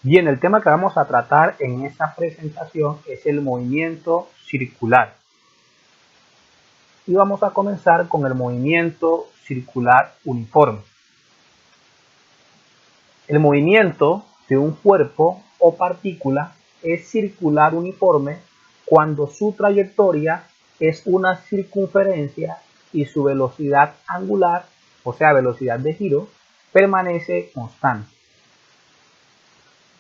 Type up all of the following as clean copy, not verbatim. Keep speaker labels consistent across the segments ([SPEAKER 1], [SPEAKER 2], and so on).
[SPEAKER 1] Bien, el tema que vamos a tratar en esta presentación es el movimiento circular. Y vamos a comenzar con el movimiento circular uniforme. El movimiento de un cuerpo o partícula es circular uniforme cuando su trayectoria es una circunferencia y su velocidad angular, o sea, velocidad de giro, permanece constante.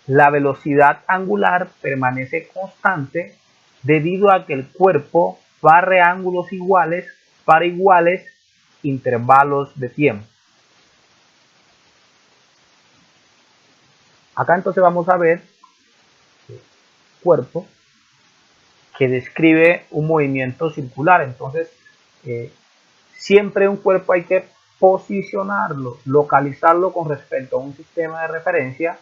[SPEAKER 1] La velocidad angular permanece constante debido a que el cuerpo barre ángulos iguales para iguales intervalos de tiempo. Acá entonces vamos a ver el cuerpo que describe un movimiento circular. Entonces, siempre un cuerpo hay que posicionarlo, localizarlo con respecto a un sistema de referencia,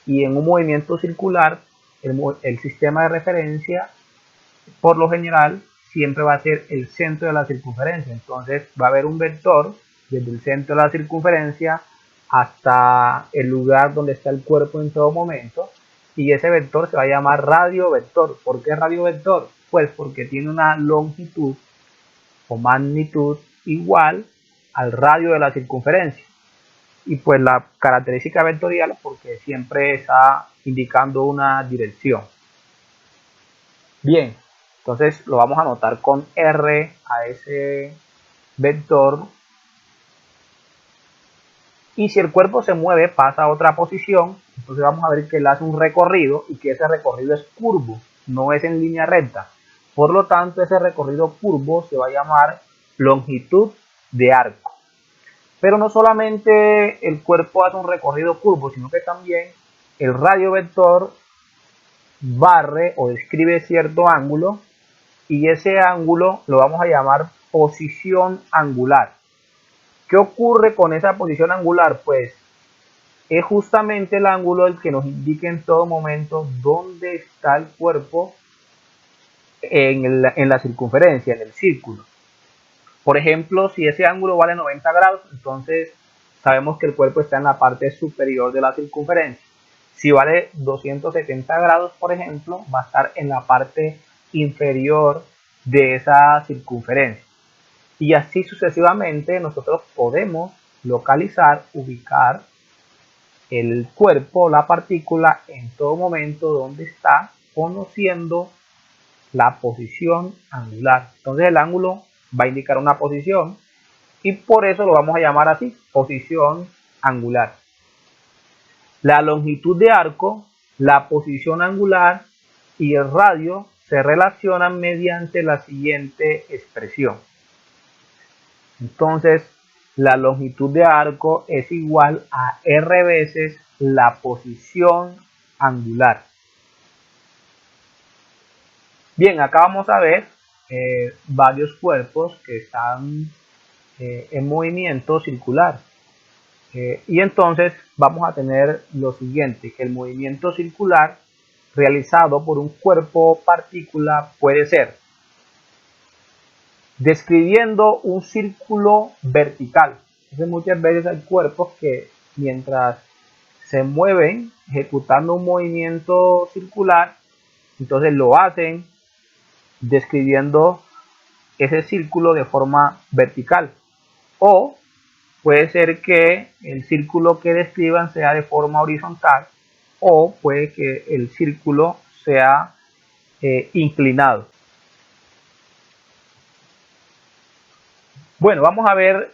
[SPEAKER 1] y en un movimiento circular el sistema de referencia por lo general siempre va a ser el centro de la circunferencia. Entonces va a haber un vector desde el centro de la circunferencia hasta el lugar donde está el cuerpo en todo momento, y ese vector se va a llamar radio vector. ¿Por qué radio vector? Pues porque tiene una longitud o magnitud igual al radio de la circunferencia, y pues la característica vectorial porque siempre está indicando una dirección. Bien, entonces lo vamos a anotar con R a ese vector, y si el cuerpo se mueve, pasa a otra posición, entonces vamos a ver que él hace un recorrido y que ese recorrido es curvo, no es en línea recta. Por lo tanto, ese recorrido curvo se va a llamar longitud de arco. Pero no solamente el cuerpo hace un recorrido curvo, sino que también el radio vector barre o describe cierto ángulo, y ese ángulo lo vamos a llamar posición angular. ¿Qué ocurre con esa posición angular? Pues es justamente el ángulo el que nos indica en todo momento dónde está el cuerpo en la circunferencia, en el círculo. Por ejemplo, si ese ángulo vale 90 grados, entonces sabemos que el cuerpo está en la parte superior de la circunferencia. Si vale 270 grados, por ejemplo, va a estar en la parte inferior de esa circunferencia. Y así sucesivamente nosotros podemos localizar, ubicar el cuerpo, la partícula, en todo momento donde está, conociendo la posición angular. Entonces el ángulo va a indicar una posición, y por eso lo vamos a llamar así, posición angular. La longitud de arco, la posición angular y el radio se relacionan mediante la siguiente expresión. Entonces, la longitud de arco es igual a R veces la posición angular. Bien, acá vamos a ver varios cuerpos que están en movimiento circular. Y entonces vamos a tener lo siguiente, que el movimiento circular realizado por un cuerpo o partícula puede ser describiendo un círculo vertical. Entonces muchas veces hay cuerpos que mientras se mueven ejecutando un movimiento circular, entonces lo hacen describiendo ese círculo de forma vertical. O puede ser que el círculo que describan sea de forma horizontal, o puede que el círculo sea inclinado. Bueno, vamos a ver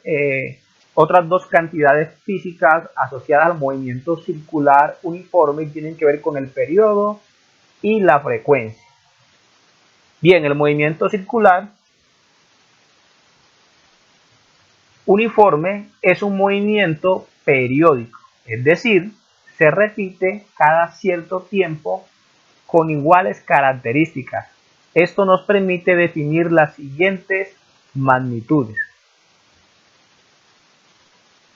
[SPEAKER 1] otras dos cantidades físicas asociadas al movimiento circular uniforme, y tienen que ver con el periodo y la frecuencia. Bien, el movimiento circular uniforme es un movimiento periódico, es decir, se repite cada cierto tiempo con iguales características. Esto nos permite definir las siguientes magnitudes.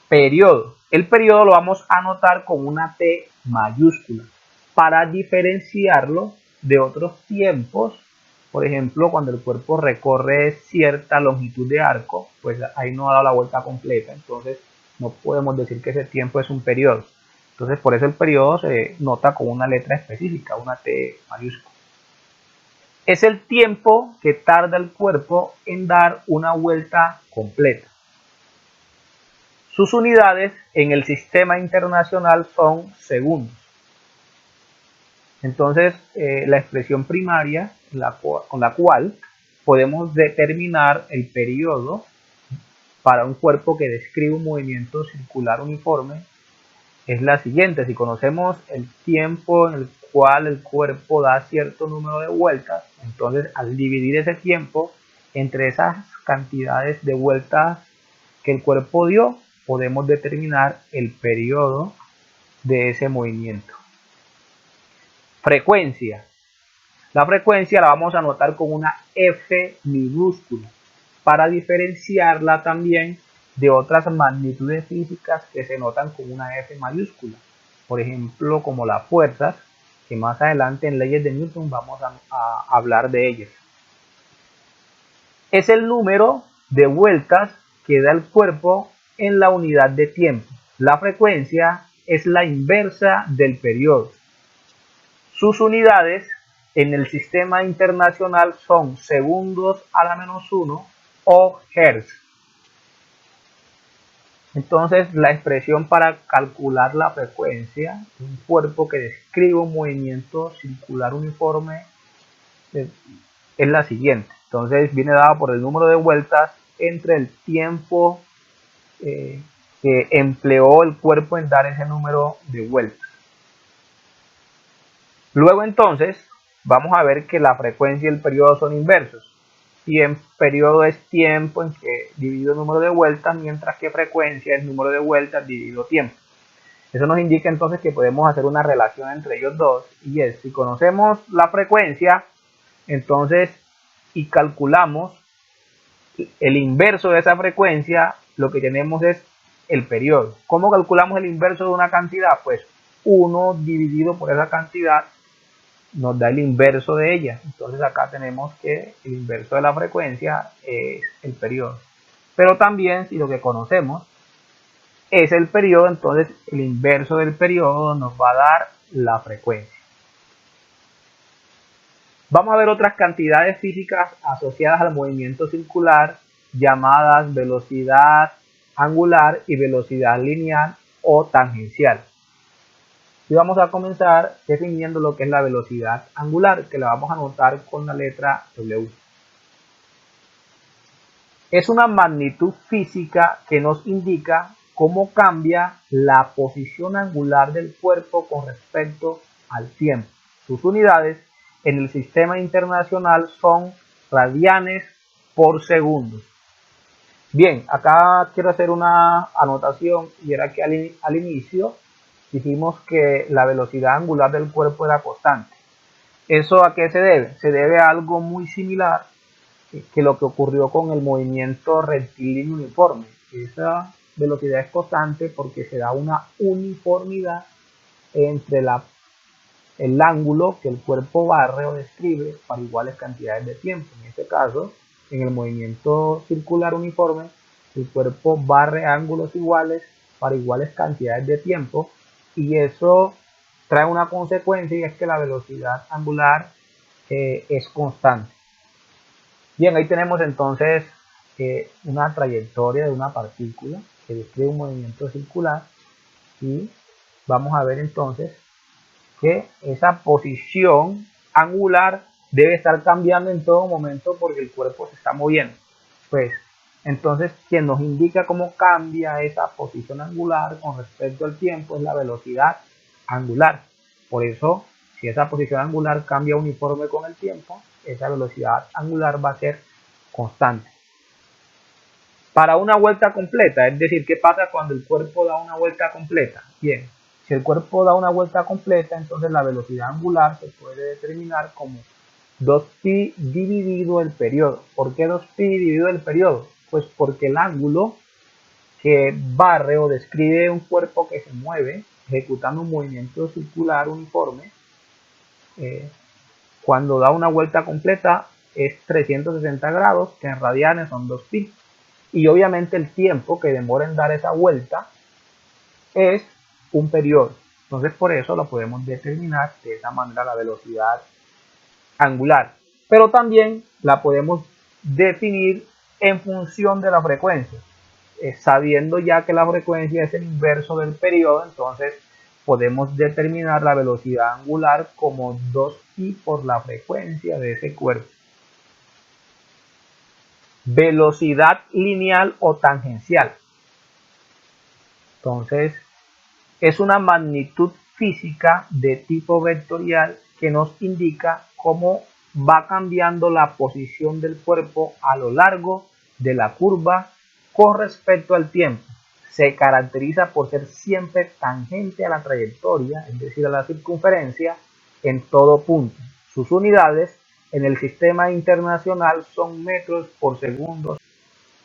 [SPEAKER 1] Periodo. El periodo lo vamos a anotar con una T mayúscula para diferenciarlo de otros tiempos. Por ejemplo, cuando el cuerpo recorre cierta longitud de arco, pues ahí no ha dado la vuelta completa, entonces no podemos decir que ese tiempo es un periodo. Entonces por eso el periodo se nota con una letra específica, una T mayúscula. Es el tiempo que tarda el cuerpo en dar una vuelta completa. Sus unidades en el sistema internacional son segundos. Entonces, la expresión primaria con la cual podemos determinar el periodo para un cuerpo que describe un movimiento circular uniforme es la siguiente. Si conocemos el tiempo en el cual el cuerpo da cierto número de vueltas, entonces al dividir ese tiempo entre esas cantidades de vueltas que el cuerpo dio, podemos determinar el periodo de ese movimiento. Frecuencia. La frecuencia la vamos a anotar con una F minúscula para diferenciarla también de otras magnitudes físicas que se notan con una F mayúscula. Por ejemplo, como las fuerzas, que más adelante en leyes de Newton vamos a hablar de ellas. Es el número de vueltas que da el cuerpo en la unidad de tiempo. La frecuencia es la inversa del periodo. Sus unidades en el sistema internacional son segundos a la menos 1 o hertz. Entonces, la expresión para calcular la frecuencia de un cuerpo que describe un movimiento circular uniforme es la siguiente. Entonces, viene dada por el número de vueltas entre el tiempo que empleó el cuerpo en dar ese número de vueltas. Luego entonces vamos a ver que la frecuencia y el periodo son inversos. Periodo es tiempo en que dividido el número de vueltas, mientras que frecuencia es número de vueltas dividido tiempo. Eso nos indica entonces que podemos hacer una relación entre ellos dos, y es, si conocemos la frecuencia, entonces, y calculamos el inverso de esa frecuencia, lo que tenemos es el periodo. ¿Cómo calculamos el inverso de una cantidad? Pues 1 dividido por esa cantidad nos da el inverso de ella. Entonces acá tenemos que el inverso de la frecuencia es el periodo. Pero también si lo que conocemos es el periodo, entonces el inverso del periodo nos va a dar la frecuencia. Vamos a ver otras cantidades físicas asociadas al movimiento circular, llamadas velocidad angular y velocidad lineal o tangencial. Y vamos a comenzar definiendo lo que es la velocidad angular, que la vamos a anotar con la letra W. Es una magnitud física que nos indica cómo cambia la posición angular del cuerpo con respecto al tiempo. Sus unidades en el sistema internacional son radianes por segundo. Bien, acá quiero hacer una anotación, y era que al inicio dijimos que la velocidad angular del cuerpo era constante. ¿Eso a qué se debe? Se debe a algo muy similar que lo que ocurrió con el movimiento rectilíneo uniforme. Esa velocidad es constante porque se da una uniformidad entre el ángulo que el cuerpo barre o describe para iguales cantidades de tiempo. En este caso, en el movimiento circular uniforme, el cuerpo barre ángulos iguales para iguales cantidades de tiempo, y eso trae una consecuencia, y es que la velocidad angular es constante. Bien, ahí tenemos entonces una trayectoria de una partícula que describe un movimiento circular, y vamos a ver entonces que esa posición angular debe estar cambiando en todo momento porque el cuerpo se está moviendo. Pues entonces quien nos indica cómo cambia esa posición angular con respecto al tiempo es la velocidad angular. Por eso, si esa posición angular cambia uniforme con el tiempo, esa velocidad angular va a ser constante. Para una vuelta completa, es decir, ¿qué pasa cuando el cuerpo da una vuelta completa? Bien, si el cuerpo da una vuelta completa, entonces la velocidad angular se puede determinar como 2pi dividido el periodo. ¿Por qué 2pi dividido el periodo? Pues porque el ángulo que barre o describe un cuerpo que se mueve ejecutando un movimiento circular uniforme, cuando da una vuelta completa es 360 grados, que en radianes son 2pi. Y obviamente el tiempo que demora en dar esa vuelta es un periodo. Entonces por eso lo podemos determinar de esa manera la velocidad angular. Pero también la podemos definir en función de la frecuencia. Sabiendo ya que la frecuencia es el inverso del periodo, entonces podemos determinar la velocidad angular como 2pi por la frecuencia de ese cuerpo. Velocidad lineal o tangencial. Entonces, es una magnitud física de tipo vectorial que nos indica cómo va cambiando la posición del cuerpo a lo largo de la curva con respecto al tiempo. Se caracteriza por ser siempre tangente a la trayectoria, es decir, a la circunferencia, en todo punto. Sus unidades en el sistema internacional son metros por segundo.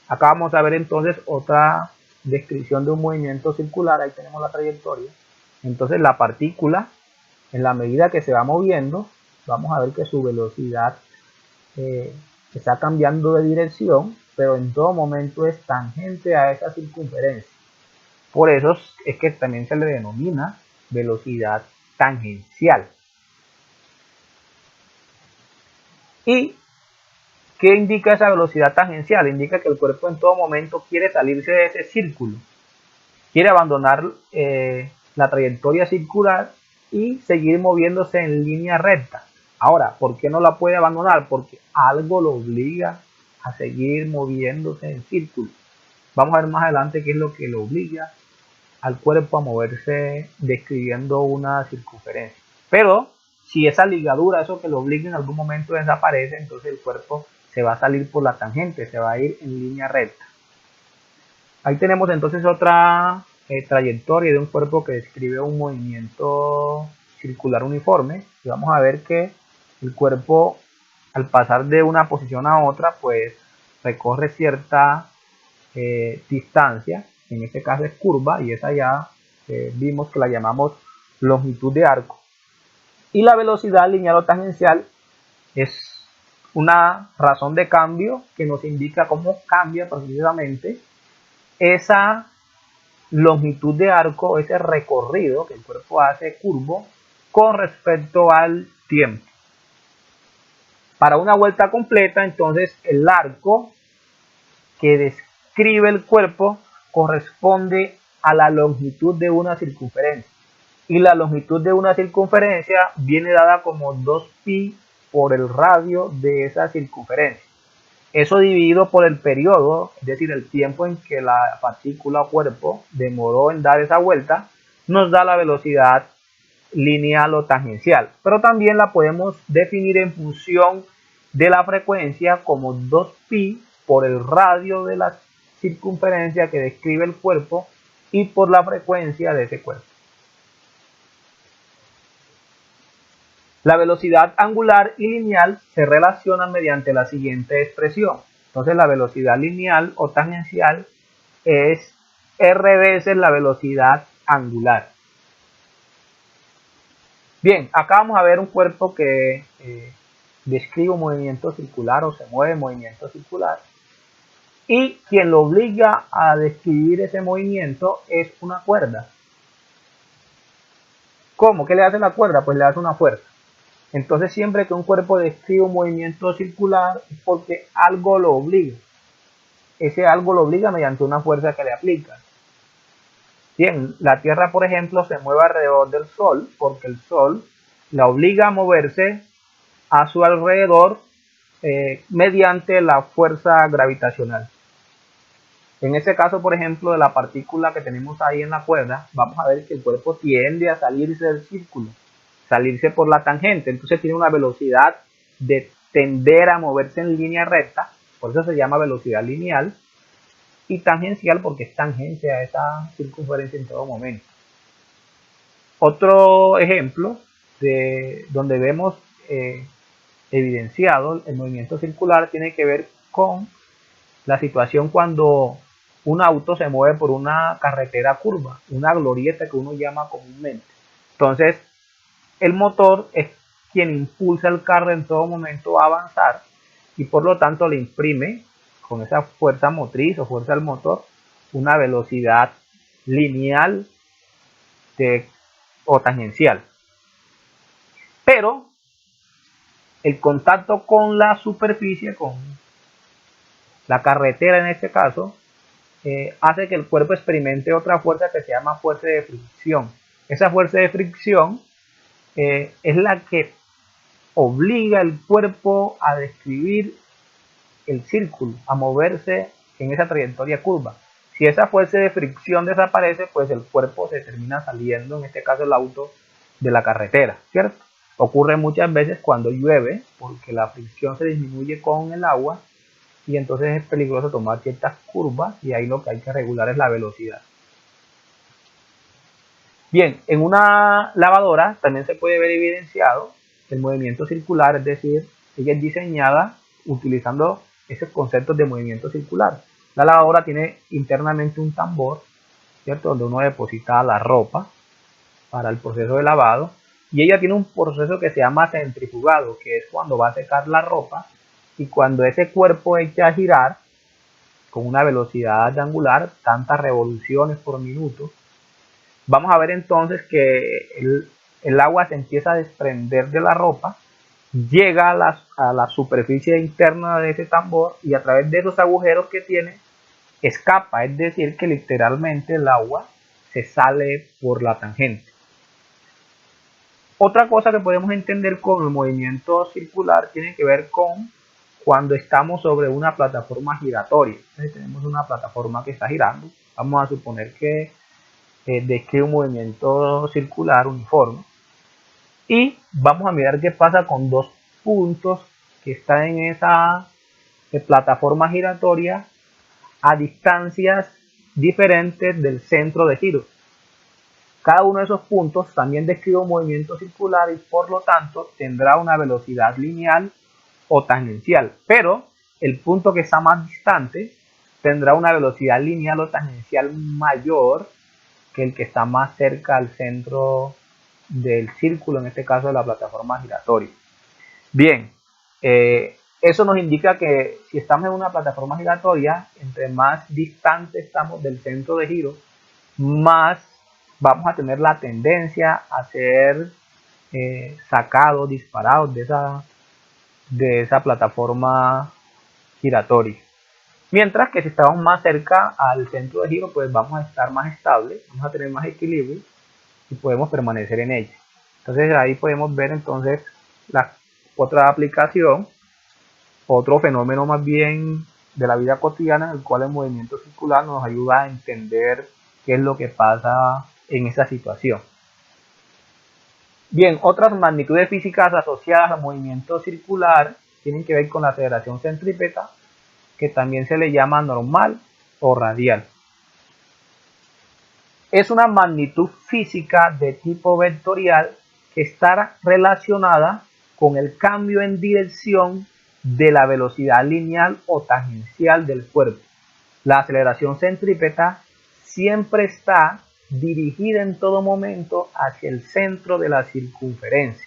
[SPEAKER 1] Acá vamos a ver entonces otra descripción de un movimiento circular. Ahí tenemos la trayectoria. Entonces la partícula, en la medida que se va moviendo, vamos a ver que su velocidad está cambiando de dirección, pero en todo momento es tangente a esa circunferencia. Por eso es que también se le denomina velocidad tangencial. ¿Y qué indica esa velocidad tangencial? Indica que el cuerpo en todo momento quiere salirse de ese círculo, quiere abandonar la trayectoria circular y seguir moviéndose en línea recta. Ahora, ¿por qué no la puede abandonar? Porque algo lo obliga a seguir moviéndose en círculo. Vamos a ver más adelante qué es lo que lo obliga al cuerpo a moverse describiendo una circunferencia. Pero si esa ligadura, eso que lo obliga en algún momento desaparece, entonces el cuerpo se va a salir por la tangente, se va a ir en línea recta. Ahí tenemos entonces otra trayectoria de un cuerpo que describe un movimiento circular uniforme. Y vamos a ver que el cuerpo, al pasar de una posición a otra, pues recorre cierta distancia. En este caso es curva, y esa ya vimos que la llamamos longitud de arco. Y la velocidad lineal o tangencial es una razón de cambio que nos indica cómo cambia precisamente esa longitud de arco, ese recorrido que el cuerpo hace curvo con respecto al tiempo. Para una vuelta completa, entonces el arco que describe el cuerpo corresponde a la longitud de una circunferencia. Y la longitud de una circunferencia viene dada como 2pi por el radio de esa circunferencia. Eso dividido por el periodo, es decir, el tiempo en que la partícula o cuerpo demoró en dar esa vuelta, nos da la velocidad lineal o tangencial. Pero también la podemos definir en función de la frecuencia como 2pi por el radio de la circunferencia que describe el cuerpo y por la frecuencia de ese cuerpo. La velocidad angular y lineal se relacionan mediante la siguiente expresión. Entonces la velocidad lineal o tangencial es r veces la velocidad angular. Bien, acá vamos a ver un cuerpo que describe un movimiento circular o se mueve en movimiento circular. Y quien lo obliga a describir ese movimiento es una cuerda. ¿Cómo? ¿Qué le hace la cuerda? Pues le hace una fuerza. Entonces siempre que un cuerpo describe un movimiento circular es porque algo lo obliga. Ese algo lo obliga mediante una fuerza que le aplica. Bien, la Tierra, por ejemplo, se mueve alrededor del Sol porque el Sol la obliga a moverse a su alrededor mediante la fuerza gravitacional. En ese caso, por ejemplo, de la partícula que tenemos ahí en la cuerda, vamos a ver que el cuerpo tiende a salirse del círculo, salirse por la tangente, entonces tiene una velocidad de tender a moverse en línea recta, por eso se llama velocidad lineal, y tangencial porque es tangente a esa circunferencia en todo momento. Otro ejemplo de donde vemos evidenciado el movimiento circular tiene que ver con la situación cuando un auto se mueve por una carretera curva, una glorieta que uno llama comúnmente. Entonces, el motor es quien impulsa el carro en todo momento a avanzar y por lo tanto le imprime con esa fuerza motriz o fuerza del motor una velocidad lineal de o tangencial. Pero el contacto con la superficie, con la carretera en este caso, hace que el cuerpo experimente otra fuerza que se llama fuerza de fricción. Esa fuerza de fricción es la que obliga al cuerpo a describir el círculo, a moverse en esa trayectoria curva. Si esa fuerza de fricción desaparece, pues el cuerpo se termina saliendo, en este caso el auto, de la carretera, ¿cierto? Ocurre muchas veces cuando llueve, porque la fricción se disminuye con el agua y entonces es peligroso tomar ciertas curvas y ahí lo que hay que regular es la velocidad. Bien, en una lavadora también se puede ver evidenciado el movimiento circular, es decir, ella es diseñada utilizando esos conceptos de movimiento circular. La lavadora tiene internamente un tambor, ¿cierto?, donde uno deposita la ropa para el proceso de lavado, y ella tiene un proceso que se llama centrifugado, que es cuando va a secar la ropa y cuando ese cuerpo echa a girar con una velocidad angular, tantas revoluciones por minuto, vamos a ver entonces que el agua se empieza a desprender de la ropa, llega a la superficie interna de ese tambor y a través de esos agujeros que tiene, escapa, es decir, que literalmente el agua se sale por la tangente. Otra cosa que podemos entender con el movimiento circular tiene que ver con cuando estamos sobre una plataforma giratoria. Entonces tenemos una plataforma que está girando. Vamos a suponer que describe un movimiento circular uniforme. Y vamos a mirar qué pasa con dos puntos que están en esa plataforma giratoria a distancias diferentes del centro de giro. Cada uno de esos puntos también describe un movimiento circular y por lo tanto tendrá una velocidad lineal o tangencial. Pero el punto que está más distante tendrá una velocidad lineal o tangencial mayor que el que está más cerca al centro del círculo, en este caso de la plataforma giratoria. Bien, eso nos indica que si estamos en una plataforma giratoria, entre más distante estamos del centro de giro, más vamos a tener la tendencia a ser sacados, disparados de esa plataforma giratoria. Mientras que si estamos más cerca al centro de giro, pues vamos a estar más estables, vamos a tener más equilibrio y podemos permanecer en ella. Entonces ahí podemos ver entonces la otra aplicación, otro fenómeno más bien de la vida cotidiana, en el cual el movimiento circular nos ayuda a entender qué es lo que pasa en esa situación. Bien, otras magnitudes físicas asociadas al movimiento circular tienen que ver con la aceleración centrípeta, que también se le llama normal o radial. Es una magnitud física de tipo vectorial que está relacionada con el cambio en dirección de la velocidad lineal o tangencial del cuerpo. La aceleración centrípeta siempre está dirigida en todo momento hacia el centro de la circunferencia.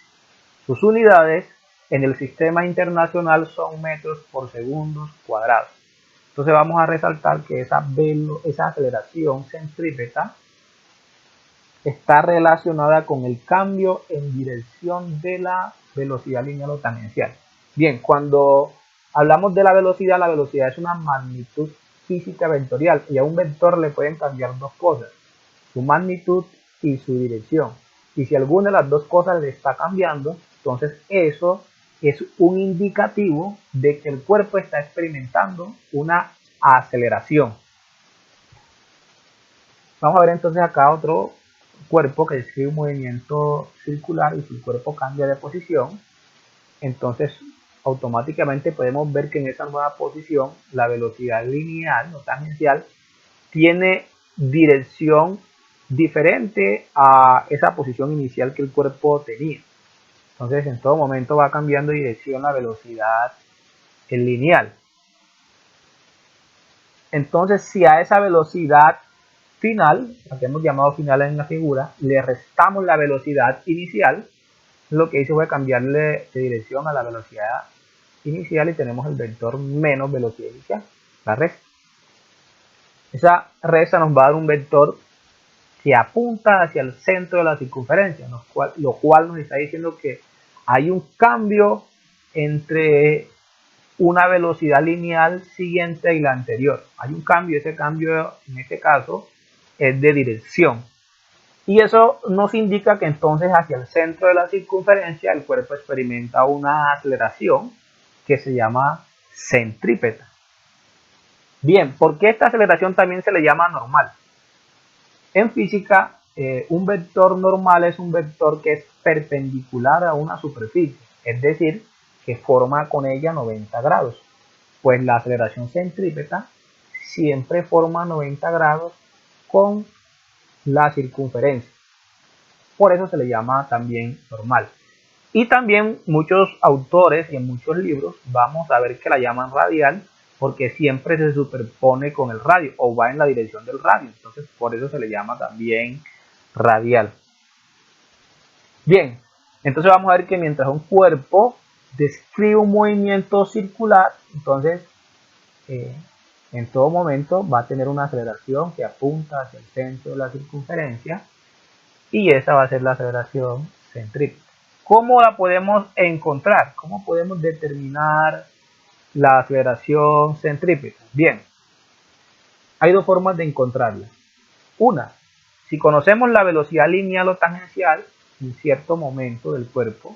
[SPEAKER 1] Sus unidades en el sistema internacional son metros por segundos cuadrados. Entonces vamos a resaltar que esa aceleración centrípeta está relacionada con el cambio en dirección de la velocidad lineal o tangencial. Bien, cuando hablamos de la velocidad es una magnitud física vectorial y a un vector le pueden cambiar dos cosas, su magnitud y su dirección. Y si alguna de las dos cosas le está cambiando, entonces eso es un indicativo de que el cuerpo está experimentando una aceleración. Vamos a ver entonces acá otro cuerpo que describe un movimiento circular y si el cuerpo cambia de posición, entonces automáticamente podemos ver que en esa nueva posición la velocidad lineal o tangencial tiene dirección diferente a esa posición inicial que el cuerpo tenía. Entonces en todo momento va cambiando de dirección la velocidad lineal. Entonces si a esa velocidad final, la que hemos llamado final en la figura, le restamos la velocidad inicial, lo que hizo fue cambiarle de dirección a la velocidad inicial y tenemos el vector menos velocidad inicial, la resta. Esa resta nos va a dar un vector que apunta hacia el centro de la circunferencia, lo cual nos está diciendo que hay un cambio entre una velocidad lineal siguiente y la anterior. Hay un cambio, ese cambio en este caso es de dirección. Y eso nos indica que entonces hacia el centro de la circunferencia el cuerpo experimenta una aceleración que se llama centrípeta. Bien, ¿por qué esta aceleración también se le llama normal? En física, un vector normal es un vector que es perpendicular a una superficie, es decir, que forma con ella 90 grados. Pues la aceleración centrípeta siempre forma 90 grados con la circunferencia. Por eso se le llama también normal. Y también muchos autores y en muchos libros vamos a ver que la llaman radial porque siempre se superpone con el radio o va en la dirección del radio. Entonces por eso se le llama también radial. Bien, entonces vamos a ver que mientras un cuerpo describe un movimiento circular, entonces en todo momento va a tener una aceleración que apunta hacia el centro de la circunferencia y esa va a ser la aceleración centrípeta. ¿Cómo la podemos encontrar? ¿Cómo podemos determinar la aceleración centrípeta? Bien, hay dos formas de encontrarla. Una, si conocemos la velocidad lineal o tangencial en cierto momento del cuerpo,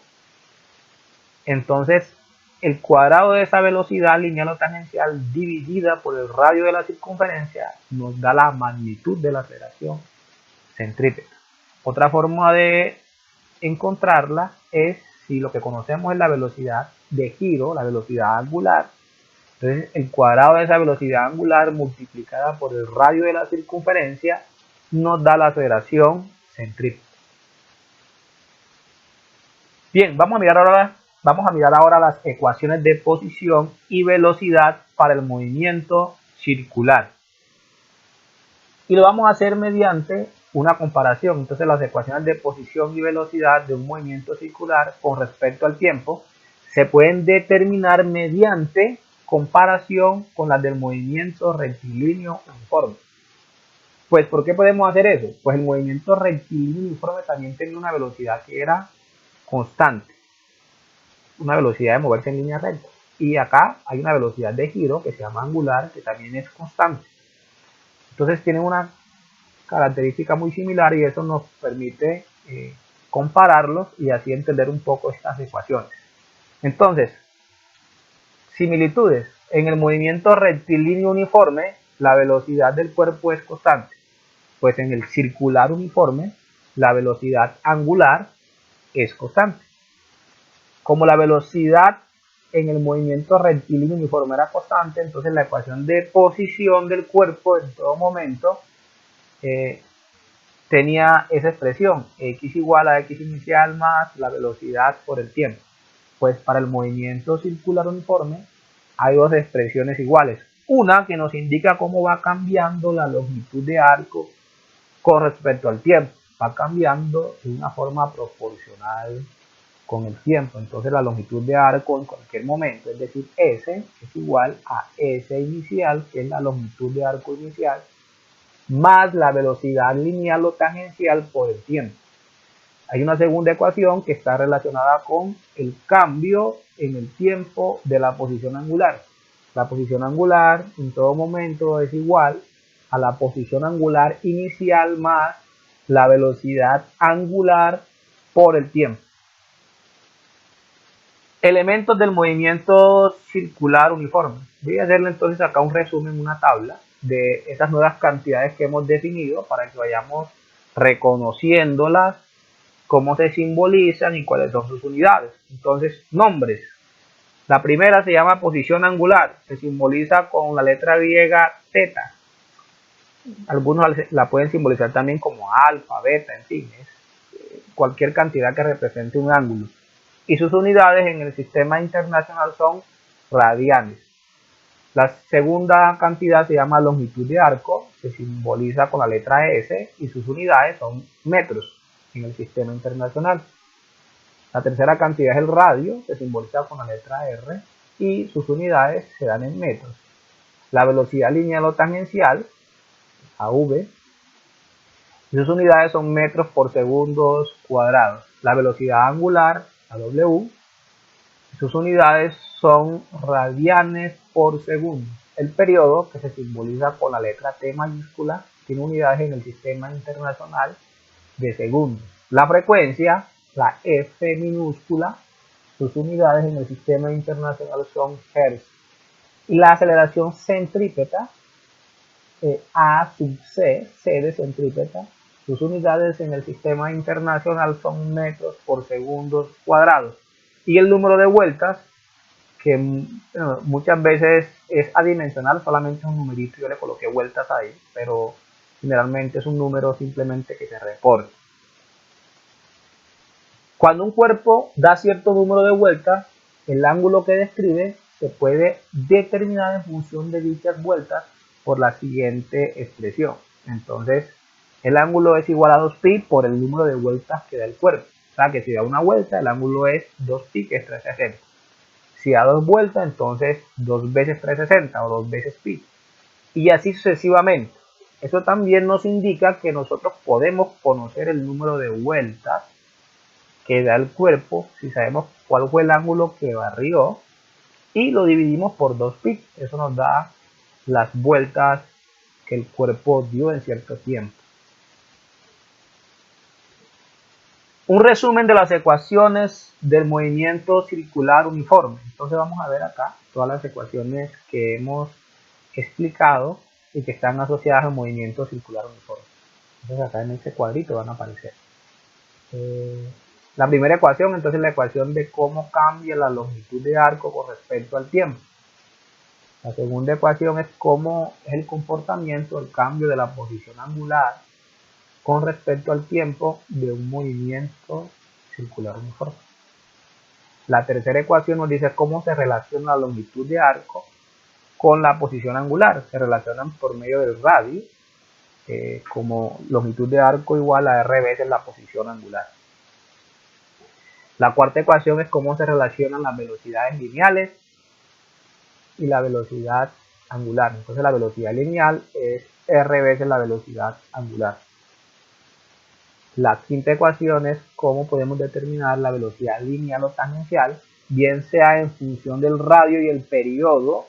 [SPEAKER 1] entonces el cuadrado de esa velocidad lineal o tangencial dividida por el radio de la circunferencia nos da la magnitud de la aceleración centrípeta. Otra forma de encontrarla es si lo que conocemos es la velocidad de giro, la velocidad angular. Entonces el cuadrado de esa velocidad angular multiplicada por el radio de la circunferencia nos da la aceleración centrípeta. Bien, vamos a mirar ahora las ecuaciones de posición y velocidad para el movimiento circular. Y lo vamos a hacer mediante una comparación. Entonces las ecuaciones de posición y velocidad de un movimiento circular con respecto al tiempo se pueden determinar mediante comparación con las del movimiento rectilíneo uniforme. Pues, ¿por qué podemos hacer eso? Pues el movimiento rectilíneo uniforme también tenía una velocidad que era constante, una velocidad de moverse en línea recta. Y acá hay una velocidad de giro que se llama angular, que también es constante. Entonces tienen una característica muy similar y eso nos permite compararlos y así entender un poco estas ecuaciones. Entonces, similitudes. En el movimiento rectilíneo uniforme, la velocidad del cuerpo es constante. Pues en el circular uniforme, la velocidad angular es constante. Como la velocidad en el movimiento rectilíneo uniforme era constante, entonces la ecuación de posición del cuerpo en todo momento tenía esa expresión, x igual a x inicial más la velocidad por el tiempo. Pues para el movimiento circular uniforme hay dos expresiones iguales. Una que nos indica cómo va cambiando la longitud de arco con respecto al tiempo. Va cambiando de una forma proporcional con el tiempo. Entonces la longitud de arco en cualquier momento, es decir, S es igual a S inicial, que es la longitud de arco inicial, más la velocidad lineal o tangencial por el tiempo. Hay una segunda ecuación que está relacionada con el cambio en el tiempo de la posición angular. La posición angular en todo momento es igual a la posición angular inicial más la velocidad angular por el tiempo. Elementos del movimiento circular uniforme. Voy a hacerle entonces acá un resumen, una tabla de esas nuevas cantidades que hemos definido para que vayamos reconociéndolas, cómo se simbolizan y cuáles son sus unidades. Entonces, nombres. La primera se llama posición angular, se simboliza con la letra griega teta. Algunos la pueden simbolizar también como alfa, beta, en fin, es cualquier cantidad que represente un ángulo. Y sus unidades en el sistema internacional son radianes. La segunda cantidad se llama longitud de arco, se simboliza con la letra S y sus unidades son metros en el sistema internacional. La tercera cantidad es el radio, se simboliza con la letra R y sus unidades se dan en metros. La velocidad lineal o tangencial, AV, Sus unidades son metros por segundos cuadrados. La velocidad angular, la W, sus unidades son radianes por segundo. El periodo, que se simboliza con la letra T mayúscula, tiene unidades en el sistema internacional de segundos. La frecuencia, la F minúscula, sus unidades en el sistema internacional son hertz. Y la aceleración centrípeta, A sub C, C de centrípeta, sus unidades en el sistema internacional son metros por segundos cuadrados. Y el número de vueltas, que muchas veces es adimensional, solamente es un numerito, yo le coloqué vueltas ahí, pero generalmente es un número simplemente que se recorta. Cuando un cuerpo da cierto número de vueltas, el ángulo que describe se puede determinar en función de dichas vueltas por la siguiente expresión. Entonces, el ángulo es igual a 2pi por el número de vueltas que da el cuerpo. O sea que si da una vuelta, el ángulo es 2pi, que es 360. Si da dos vueltas, entonces 2 veces 360 o 2 veces pi. Y así sucesivamente. Eso también nos indica que nosotros podemos conocer el número de vueltas que da el cuerpo si sabemos cuál fue el ángulo que barrió y lo dividimos por 2pi. Eso nos da las vueltas que el cuerpo dio en cierto tiempo. Un resumen de las ecuaciones del movimiento circular uniforme. Entonces vamos a ver acá todas las ecuaciones que hemos explicado y que están asociadas al movimiento circular uniforme. Entonces acá en este cuadrito van a aparecer. La primera ecuación, entonces la ecuación de cómo cambia la longitud de arco con respecto al tiempo. La segunda ecuación es cómo es el comportamiento, el cambio de la posición angular con respecto al tiempo de un movimiento circular uniforme. La tercera ecuación nos dice cómo se relaciona la longitud de arco con la posición angular. Se relacionan por medio del radio, como longitud de arco igual a r veces la posición angular. La cuarta ecuación es cómo se relacionan las velocidades lineales y la velocidad angular. Entonces la velocidad lineal es r veces la velocidad angular. La quinta ecuación es cómo podemos determinar la velocidad lineal o tangencial, bien sea en función del radio y el periodo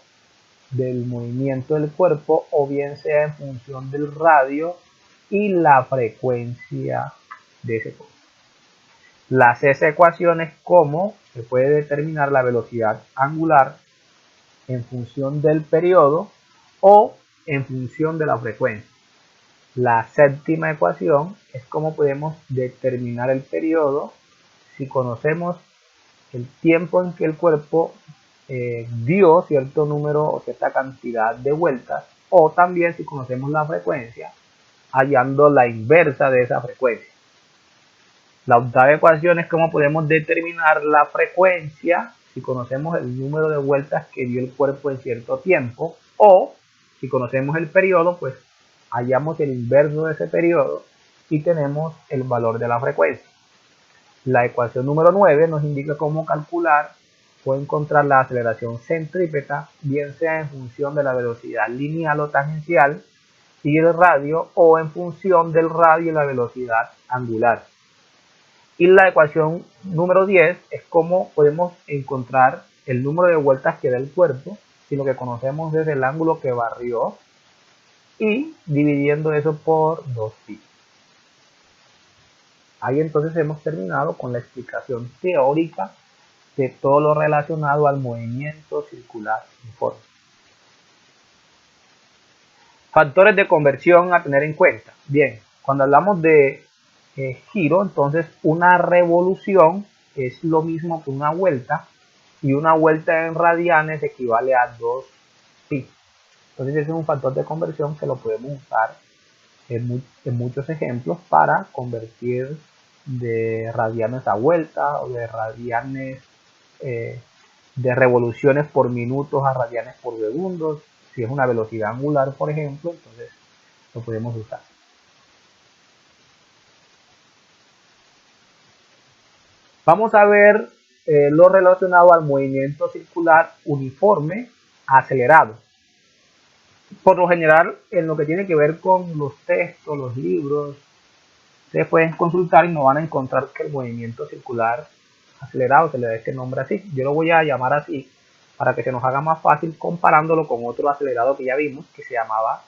[SPEAKER 1] del movimiento del cuerpo, o bien sea en función del radio y la frecuencia de ese cuerpo. La sexta ecuación es cómo se puede determinar la velocidad angular en función del periodo o en función de la frecuencia. La séptima ecuación es cómo podemos determinar el periodo si conocemos el tiempo en que el cuerpo dio cierto número o cierta cantidad de vueltas, o también si conocemos la frecuencia hallando la inversa de esa frecuencia. La octava ecuación es cómo podemos determinar la frecuencia si conocemos el número de vueltas que dio el cuerpo en cierto tiempo, o si conocemos el periodo, pues hallamos el inverso de ese periodo y tenemos el valor de la frecuencia. La ecuación número 9 nos indica cómo calcular o encontrar la aceleración centrípeta, bien sea en función de la velocidad lineal o tangencial y el radio, o en función del radio y la velocidad angular. Y la ecuación número 10 es cómo podemos encontrar el número de vueltas que da el cuerpo, si lo que conocemos es el ángulo que barrió, y dividiendo eso por 2pi. Ahí entonces hemos terminado con la explicación teórica de todo lo relacionado al movimiento circular uniforme. Factores de conversión a tener en cuenta. Bien, cuando hablamos de giro, entonces una revolución es lo mismo que una vuelta, y una vuelta en radianes equivale a 2pi. Entonces ese es un factor de conversión que lo podemos usar en muchos ejemplos para convertir de radianes a vuelta, o de radianes de revoluciones por minutos a radianes por segundos. Si es una velocidad angular, por ejemplo, entonces lo podemos usar. Vamos a ver lo relacionado al movimiento circular uniforme acelerado. Por lo general, en lo que tiene que ver con los textos, los libros, Ustedes pueden consultar y no van a encontrar que el movimiento circular acelerado se le da este nombre así. Yo lo voy a llamar así para que se nos haga más fácil comparándolo con otro acelerado que ya vimos que se llamaba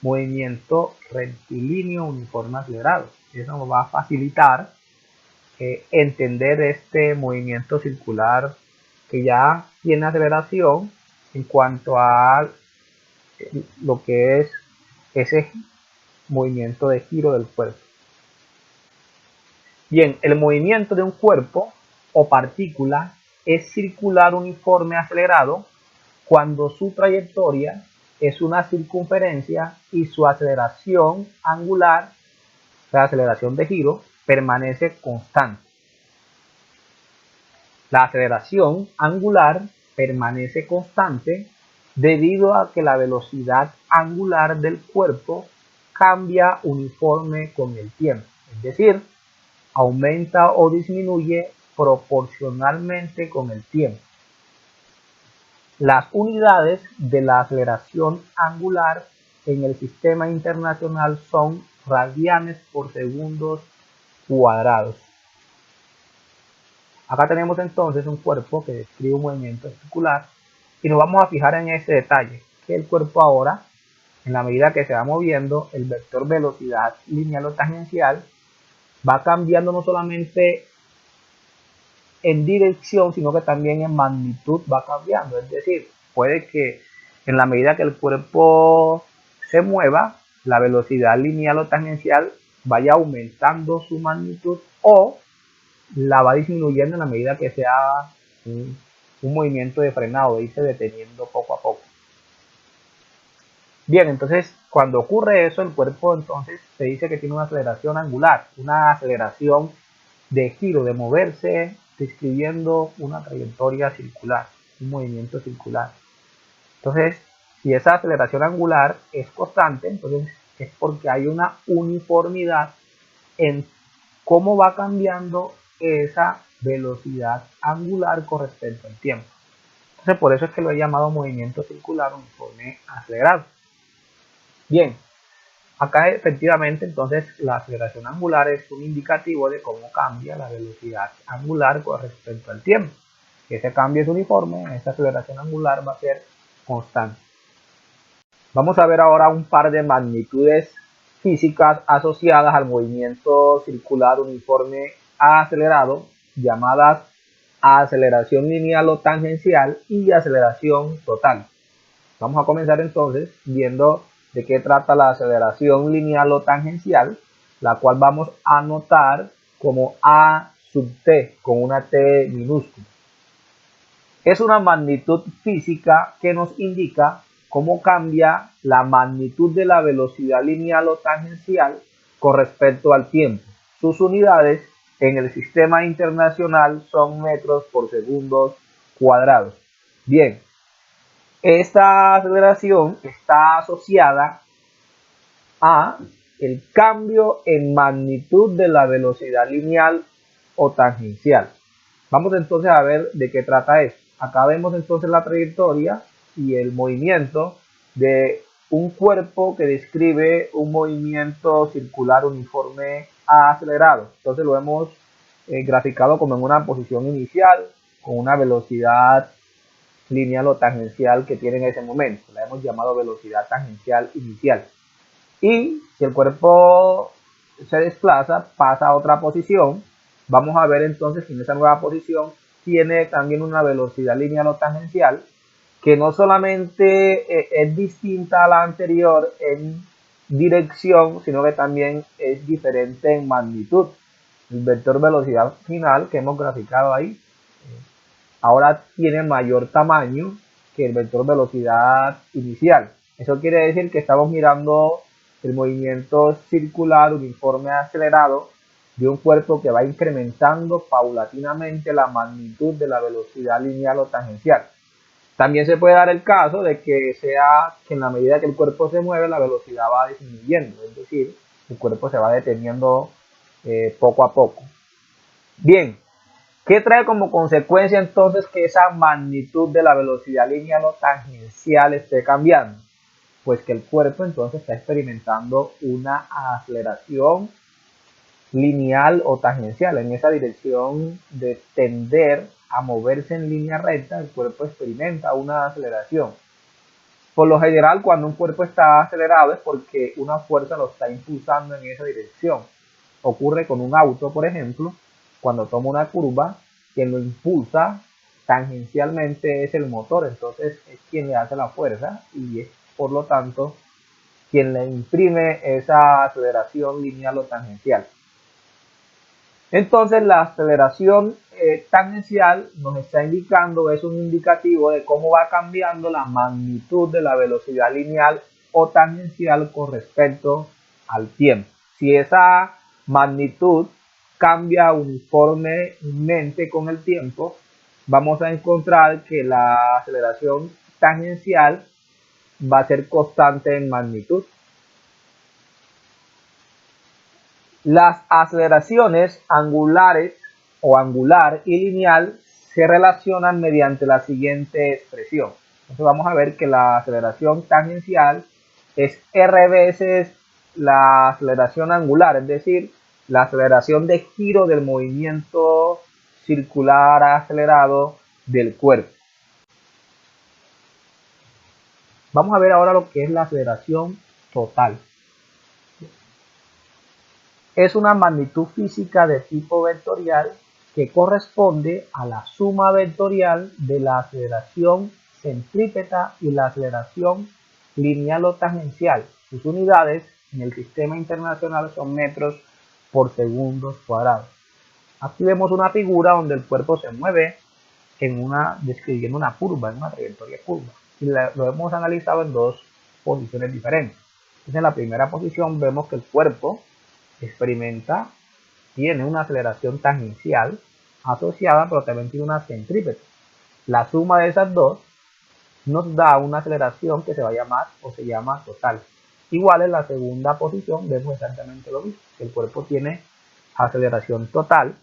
[SPEAKER 1] movimiento rectilíneo uniforme acelerado. Eso nos va a facilitar entender este movimiento circular que ya tiene aceleración en cuanto a lo que es ese movimiento de giro del cuerpo. Bien, el movimiento de un cuerpo o partícula es circular uniforme acelerado cuando su trayectoria es una circunferencia y su aceleración angular, la aceleración de giro, permanece constante. La aceleración angular permanece constante debido a que la velocidad angular del cuerpo cambia uniforme con el tiempo, es decir, aumenta o disminuye proporcionalmente con el tiempo. Las unidades de la aceleración angular en el sistema internacional son radianes por segundos cuadrados. Acá tenemos entonces un cuerpo que describe un movimiento circular y nos vamos a fijar en ese detalle, que el cuerpo ahora, en la medida que se va moviendo, el vector velocidad lineal o tangencial va cambiando no solamente en dirección, sino que también en magnitud va cambiando. Es decir, puede que en la medida que el cuerpo se mueva, la velocidad lineal o tangencial vaya aumentando su magnitud o la va disminuyendo en la medida que sea un movimiento de frenado, de irse deteniendo poco a poco. Bien, entonces cuando ocurre eso, el cuerpo entonces se dice que tiene una aceleración angular, una aceleración de giro, de moverse, describiendo una trayectoria circular, un movimiento circular. Entonces, si esa aceleración angular es constante, entonces es porque hay una uniformidad en cómo va cambiando esa velocidad angular con respecto al tiempo. Entonces, por eso es que lo he llamado movimiento circular uniforme acelerado. Bien, acá efectivamente entonces la aceleración angular es un indicativo de cómo cambia la velocidad angular con respecto al tiempo. Si ese cambio es uniforme, esa aceleración angular va a ser constante. Vamos a ver ahora un par de magnitudes físicas asociadas al movimiento circular uniforme acelerado, llamadas aceleración lineal o tangencial y aceleración total. Vamos a comenzar entonces viendo de qué trata la aceleración lineal o tangencial, la cual vamos a anotar como A sub t, con una t minúscula. Es una magnitud física que nos indica cómo cambia la magnitud de la velocidad lineal o tangencial con respecto al tiempo. Sus unidades en el sistema internacional son metros por segundos cuadrados. Bien, esta aceleración está asociada a el cambio en magnitud de la velocidad lineal o tangencial. Vamos entonces a ver de qué trata esto. Acá vemos entonces la trayectoria y el movimiento de un cuerpo que describe un movimiento circular uniforme acelerado. Entonces lo hemos graficado como en una posición inicial con una velocidad lineal o tangencial que tiene en ese momento. La hemos llamado velocidad tangencial inicial. Y si el cuerpo se desplaza, pasa a otra posición, vamos a ver entonces que en esa nueva posición tiene también una velocidad lineal o tangencial que no solamente es distinta a la anterior en dirección, sino que también es diferente en magnitud. El vector velocidad final que hemos graficado ahí ahora tiene mayor tamaño que el vector velocidad inicial. Eso quiere decir que estamos mirando el movimiento circular uniforme acelerado de un cuerpo que va incrementando paulatinamente la magnitud de la velocidad lineal o tangencial. También se puede dar el caso de que sea que en la medida que el cuerpo se mueve, la velocidad va disminuyendo, es decir, el cuerpo se va deteniendo poco a poco. Bien, ¿qué trae como consecuencia entonces que esa magnitud de la velocidad lineal o tangencial esté cambiando? Pues que el cuerpo entonces está experimentando una aceleración lineal o tangencial. En esa dirección de tender a moverse en línea recta, el cuerpo experimenta una aceleración. Por lo general, cuando un cuerpo está acelerado es porque una fuerza lo está impulsando en esa dirección. Ocurre con un auto, por ejemplo, cuando toma una curva, quien lo impulsa tangencialmente es el motor, entonces es quien le hace la fuerza y es por lo tanto quien le imprime esa aceleración lineal o tangencial. Entonces la aceleración tangencial nos está indicando, es un indicativo de cómo va cambiando la magnitud de la velocidad lineal o tangencial con respecto al tiempo. Si esa magnitud cambia uniformemente con el tiempo, vamos a encontrar que la aceleración tangencial va a ser constante en magnitud. Las aceleraciones angulares o angular y lineal se relacionan mediante la siguiente expresión. Entonces vamos a ver que la aceleración tangencial es R veces la aceleración angular, es decir, la aceleración de giro del movimiento circular acelerado del cuerpo. Vamos a ver ahora lo que es la aceleración total. Es una magnitud física de tipo vectorial que corresponde a la suma vectorial de la aceleración centrípeta y la aceleración lineal o tangencial. Sus unidades en el sistema internacional son metros por segundos cuadrados. Aquí vemos una figura donde el cuerpo se mueve describiendo una curva, en una trayectoria curva. Y lo hemos analizado en dos posiciones diferentes. Entonces, en la primera posición vemos que el cuerpo tiene una aceleración tangencial asociada, pero también tiene una centrípeta. La suma de esas dos nos da una aceleración que se va a llamar o se llama total. Igual en la segunda posición vemos exactamente lo mismo, que el cuerpo tiene aceleración total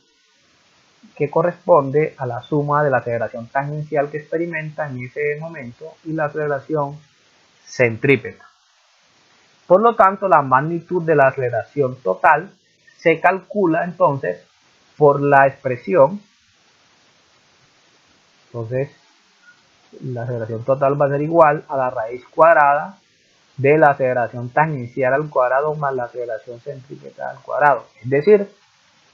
[SPEAKER 1] que corresponde a la suma de la aceleración tangencial que experimenta en ese momento y la aceleración centrípeta. Por lo tanto, la magnitud de la aceleración total se calcula entonces por la expresión. Entonces, la aceleración total va a ser igual a la raíz cuadrada de la aceleración tangencial al cuadrado más la aceleración centrípeta al cuadrado. Es decir,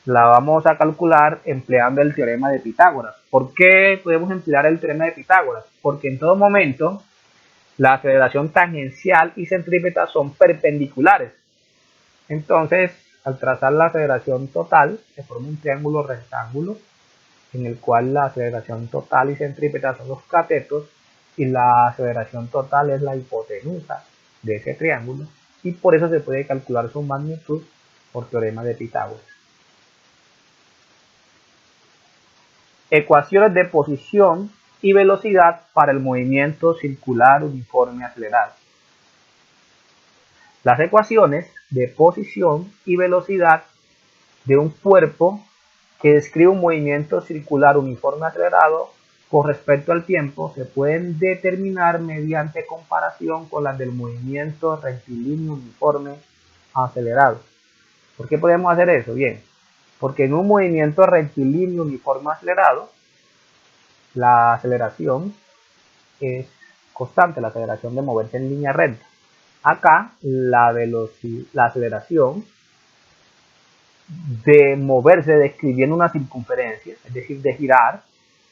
[SPEAKER 1] la vamos a calcular empleando el teorema de Pitágoras. ¿Por qué podemos emplear el teorema de Pitágoras? Porque en todo momento la aceleración tangencial y centrípeta son perpendiculares. Entonces, al trazar la aceleración total, se forma un triángulo rectángulo en el cual la aceleración total y centrípeta son los catetos y la aceleración total es la hipotenusa de ese triángulo y por eso se puede calcular su magnitud por teorema de Pitágoras. Ecuaciones de posición y velocidad para el movimiento circular uniforme acelerado. Las ecuaciones de posición y velocidad de un cuerpo que describe un movimiento circular uniforme acelerado con respecto al tiempo se pueden determinar mediante comparación con las del movimiento rectilíneo uniforme acelerado. ¿Por qué podemos hacer eso? Bien, porque en un movimiento rectilíneo uniforme acelerado la aceleración es constante, la aceleración de moverse en línea recta. Acá la aceleración de moverse describiendo una circunferencia, es decir, de girar,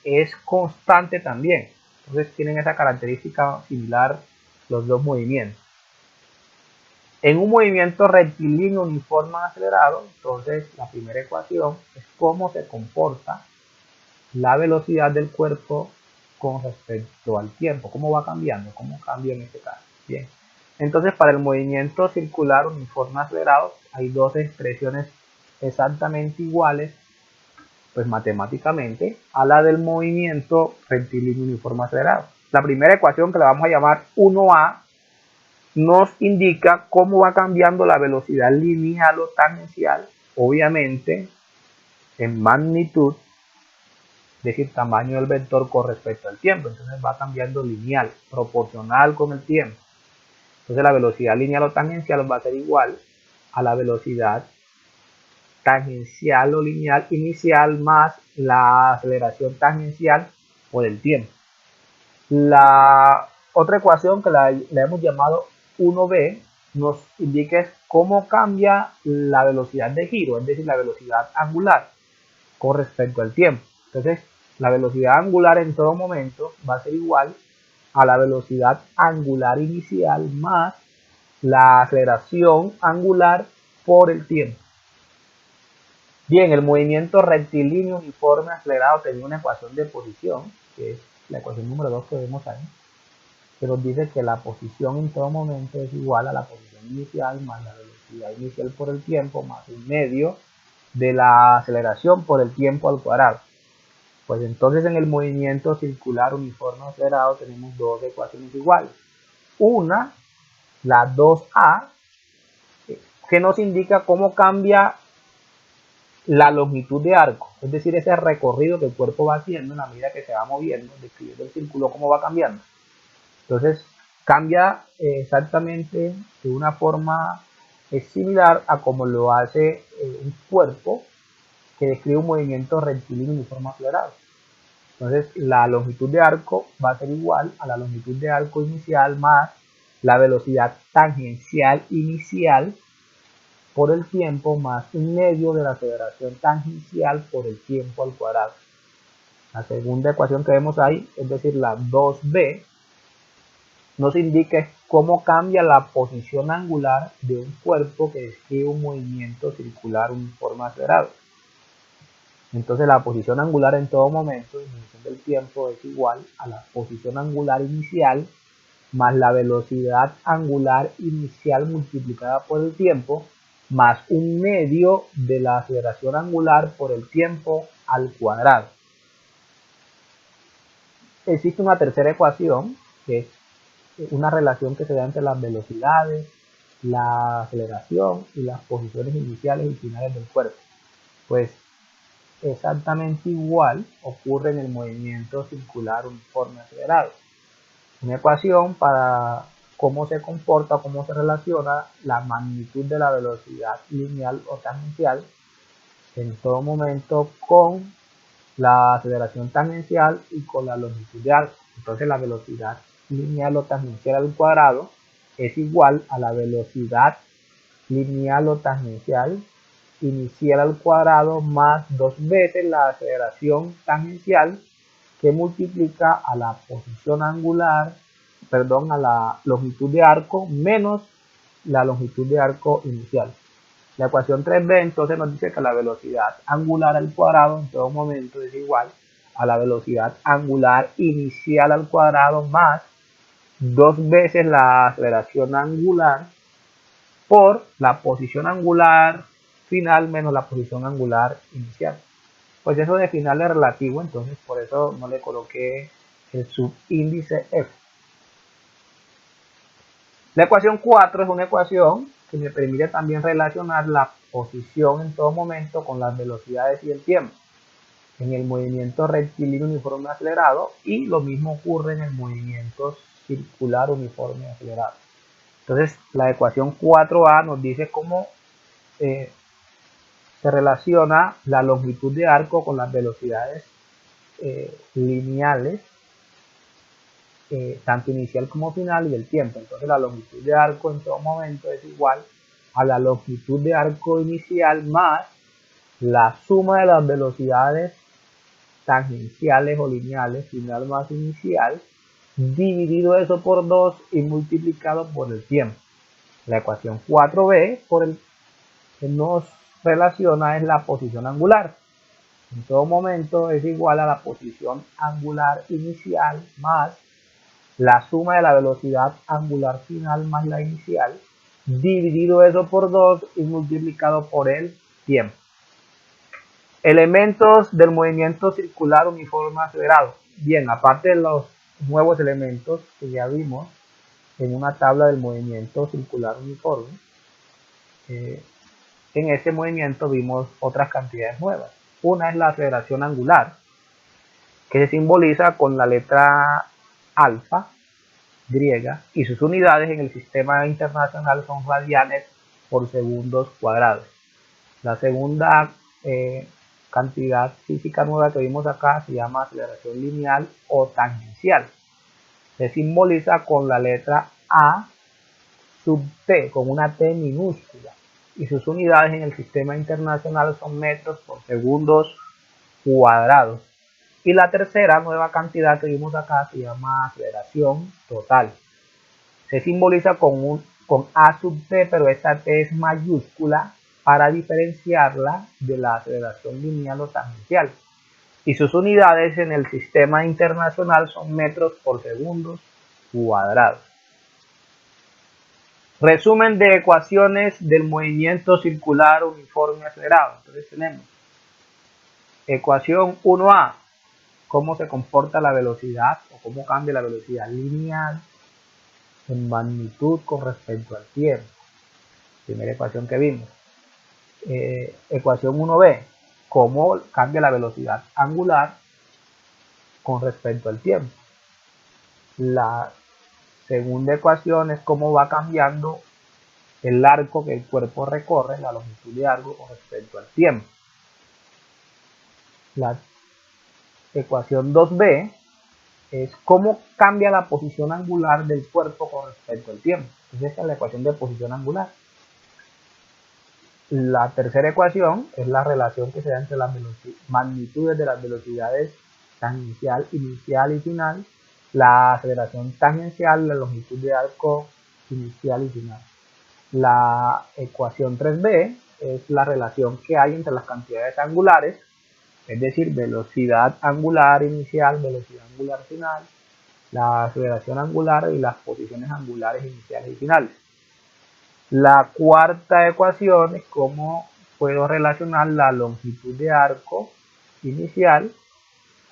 [SPEAKER 1] es constante también. Entonces tienen esa característica similar los dos movimientos. En un movimiento rectilíneo uniforme acelerado, entonces la primera ecuación es cómo se comporta la velocidad del cuerpo con respecto al tiempo, cómo va cambiando, cómo cambia en este caso. Bien, entonces para el movimiento circular uniforme acelerado hay dos expresiones exactamente iguales, pues matemáticamente, a la del movimiento rectilíneo uniforme acelerado. La primera ecuación, que la vamos a llamar 1A, nos indica cómo va cambiando la velocidad lineal o tangencial, obviamente en magnitud, es decir, tamaño del vector con respecto al tiempo. Entonces va cambiando lineal, proporcional con el tiempo. Entonces la velocidad lineal o tangencial va a ser igual a la velocidad tangencial o lineal inicial más la aceleración tangencial por el tiempo. La otra ecuación que la hemos llamado 1b nos indica cómo cambia la velocidad de giro, es decir, la velocidad angular con respecto al tiempo. Entonces, la velocidad angular en todo momento va a ser igual a la velocidad angular inicial más la aceleración angular por el tiempo. Bien, el movimiento rectilíneo uniforme acelerado tenía una ecuación de posición, que es la ecuación número 2 que vemos ahí, que nos dice que la posición en todo momento es igual a la posición inicial más la velocidad inicial por el tiempo más un medio de la aceleración por el tiempo al cuadrado. Pues entonces en el movimiento circular uniforme acelerado tenemos dos ecuaciones iguales. Una, la 2A, que nos indica cómo cambia la longitud de arco, es decir, ese recorrido que el cuerpo va haciendo en la medida que se va moviendo, describiendo el círculo, cómo va cambiando. Entonces, cambia exactamente de una forma similar a como lo hace un cuerpo que describe un movimiento rectilíneo uniforme acelerado. Entonces, la longitud de arco va a ser igual a la longitud de arco inicial más la velocidad tangencial inicial por el tiempo más un medio de la aceleración tangencial por el tiempo al cuadrado. La segunda ecuación que vemos ahí, es decir, la 2b, nos indica cómo cambia la posición angular de un cuerpo que describe un movimiento circular uniforme acelerado. Entonces la posición angular en todo momento, en función del tiempo, es igual a la posición angular inicial más la velocidad angular inicial multiplicada por el tiempo más un medio de la aceleración angular por el tiempo al cuadrado. Existe una tercera ecuación, que es una relación que se da entre las velocidades, la aceleración y las posiciones iniciales y finales del cuerpo. Pues exactamente igual ocurre en el movimiento circular uniforme acelerado. Una ecuación para cómo se comporta, cómo se relaciona la magnitud de la velocidad lineal o tangencial en todo momento con la aceleración tangencial y con la longitud de arco. Entonces la velocidad lineal o tangencial al cuadrado es igual a la velocidad lineal o tangencial inicial al cuadrado más 2 veces la aceleración tangencial que multiplica a la posición angular, perdón, a la longitud de arco menos la longitud de arco inicial. La ecuación 3b entonces nos dice que la velocidad angular al cuadrado en todo momento es igual a la velocidad angular inicial al cuadrado más 2 veces la aceleración angular por la posición angular final menos la posición angular inicial. Pues eso de final es relativo, entonces por eso no le coloqué el subíndice F. La ecuación 4 es una ecuación que me permite también relacionar la posición en todo momento con las velocidades y el tiempo en el movimiento rectilíneo uniforme acelerado, y lo mismo ocurre en el movimiento circular uniforme acelerado. Entonces la ecuación 4a nos dice cómo se relaciona la longitud de arco con las velocidades lineales, tanto inicial como final, y el tiempo. Entonces la longitud de arco en todo momento es igual a la longitud de arco inicial más la suma de las velocidades tangenciales o lineales, final más inicial, dividido eso por 2 y multiplicado por el tiempo. La ecuación 4b por el que nos relaciona es la posición angular. En todo momento es igual a la posición angular inicial más la suma de la velocidad angular final más la inicial, dividido eso por 2 y multiplicado por el tiempo. Elementos del movimiento circular uniforme acelerado. Bien, aparte de los nuevos elementos que ya vimos en una tabla del movimiento circular uniforme, en ese movimiento vimos otras cantidades nuevas. Una es la aceleración angular, que se simboliza con la letra alfa griega, y sus unidades en el sistema internacional son radianes por segundos cuadrados. La segunda cantidad física nueva que vimos acá se llama aceleración lineal o tangencial. Se simboliza con la letra A sub t, con una t minúscula, y sus unidades en el sistema internacional son metros por segundos cuadrados. Y la tercera nueva cantidad que vimos acá se llama aceleración total. Se simboliza con A sub t, pero esta t es mayúscula para diferenciarla de la aceleración lineal o tangencial. Y sus unidades en el sistema internacional son metros por segundos cuadrados. Resumen de ecuaciones del movimiento circular uniforme acelerado. Entonces tenemos ecuación 1A, cómo se comporta la velocidad o cómo cambia la velocidad lineal en magnitud con respecto al tiempo. Primera ecuación que vimos. Ecuación 1B, cómo cambia la velocidad angular con respecto al tiempo. La segunda ecuación es cómo va cambiando el arco que el cuerpo recorre, la longitud de arco con respecto al tiempo. La ecuación 2B es cómo cambia la posición angular del cuerpo con respecto al tiempo. Entonces esta es la ecuación de posición angular. La tercera ecuación es la relación que se da entre las magnitudes de las velocidades tangencial, inicial y final, la aceleración tangencial, la longitud de arco inicial y final. La ecuación 3b es la relación que hay entre las cantidades angulares, es decir, velocidad angular inicial, velocidad angular final, la aceleración angular y las posiciones angulares iniciales y finales. La cuarta ecuación es cómo puedo relacionar la longitud de arco inicial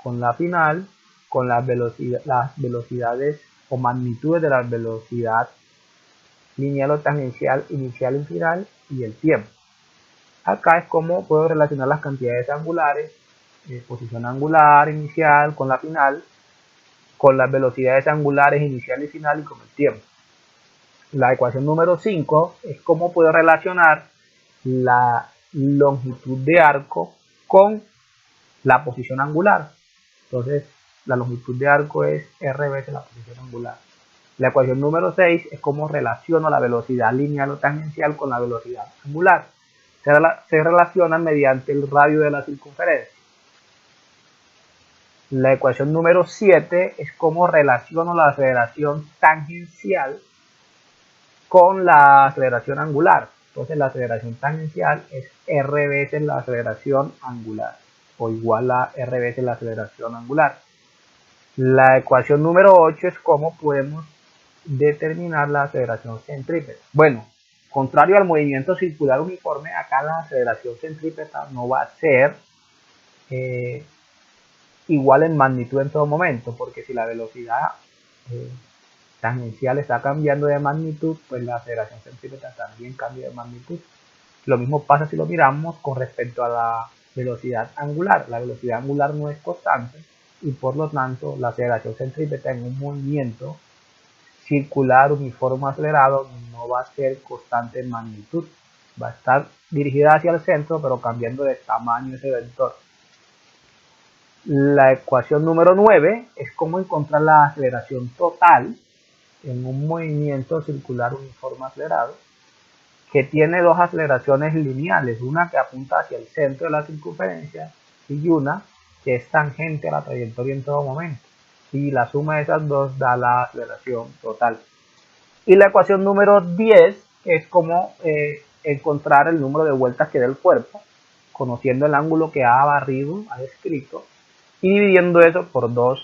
[SPEAKER 1] con la final, con las velocidades o magnitudes de la velocidad lineal o tangencial inicial y final y el tiempo. Acá es cómo puedo relacionar las cantidades angulares, posición angular inicial con la final, con las velocidades angulares inicial y final y con el tiempo. La ecuación número 5 es cómo puedo relacionar la longitud de arco con la posición angular. Entonces, la longitud de arco es R veces la posición angular. La ecuación número 6 es cómo relaciono la velocidad lineal o tangencial con la velocidad angular. Se relacionan mediante el radio de la circunferencia. La ecuación número 7 es cómo relaciono la aceleración tangencial con la aceleración angular. Entonces la aceleración tangencial es R veces la aceleración angular o igual a R veces la aceleración angular. La ecuación número 8 es cómo podemos determinar la aceleración centrípeta. Bueno, contrario al movimiento circular uniforme, acá la aceleración centrípeta no va a ser igual en magnitud en todo momento, porque si la velocidad tangencial está cambiando de magnitud, pues la aceleración centrípeta también cambia de magnitud. Lo mismo pasa si lo miramos con respecto a la velocidad angular. La velocidad angular no es constante y por lo tanto la aceleración centrípeta en un movimiento circular uniforme acelerado no va a ser constante en magnitud. Va a estar dirigida hacia el centro pero cambiando de tamaño ese vector. La ecuación número 9 es cómo encontrar la aceleración total en un movimiento circular uniforme acelerado que tiene dos aceleraciones lineales, una que apunta hacia el centro de la circunferencia y una que es tangente a la trayectoria en todo momento. Y la suma de esas dos da la aceleración total. Y la ecuación número 10 es como encontrar el número de vueltas que da el cuerpo, conociendo el ángulo que ha barrido, ha descrito, y dividiendo eso por 2